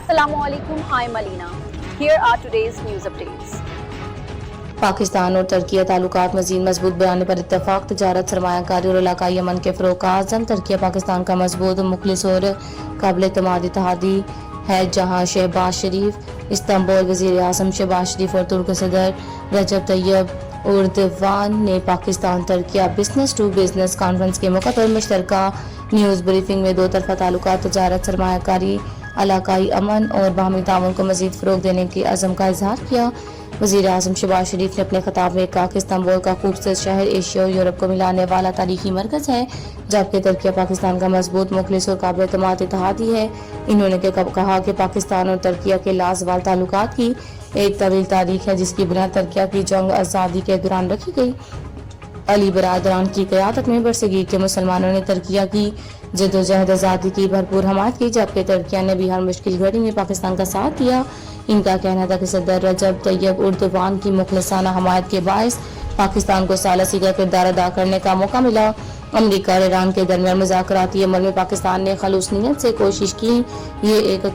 Assalamu alaikum. Hi Malina. Here are today's news updates. Pakistan और तुर्की ताल्लुकात मज़ीद मजबूत बनाने पर इत्तफाक, तजारत, सरमायाकारी और इलाकाई अमन के फ़रोग़ का आज़म। तुर्की पाकिस्तान का मजबूत, मुखलिस और काबिल एतमाद इत्तेहादी है, जहाँ शहबाज शरीफ इस्तांबुल, वज़ीर आज़म शहबाज शरीफ और तुर्क सदर रजब तैयब एर्दोगान ने पाकिस्तान तुर्की बिजनेस टू बिजनेस कॉन्फ्रेंस के मौके पर मुश्तरका न्यूज़ ब्रीफिंग में दो तरफ़ा ताल्लुकात, तजारत, सरमायाकारी, इलाकाई अमन और बाहमी ताउन को मज़ीद फ़रोग़ देने की अज़म का इज़हार किया। वज़ीर आज़म शहबाज शरीफ ने अपने खिताब में कहा कि इस्तांबुल का खूबसूरत शहर एशिया और यूरोप को मिलाने वाला तारीखी मरकज़ है, जबकि तुर्की पाकिस्तान का मजबूत, मुखलिस और काबिल एतमाद इत्तेहादी है। इन्होंने कहा कि पाकिस्तान और तुर्की के लाज़वाल ताल्लुकात की एक तवील तारीख है, जिसकी बुनियाद तुर्की की जंग आज़ादी के दौरान रखी गई। अली बरादरान की क़यादत में बरसगीर के मुसलमानों ने तुर्की की जद्दोजहद आज़ादी की भरपूर हमायत की, जबकि तुर्की ने भी हर मुश्किल घड़ी में पाकिस्तान का साथ दिया। इनका कहना था कि सदर रजब तैयब एर्दोगान की मुखलिसाना हमायत के बायस पाकिस्तान को सालसी का किरदार अदा करने का मौका मिला। अमरीका और ईरान के दरमियान मुज़ाकराती अमल में पाकिस्तान ने खलूस नीयत से कोशिश की। ये एक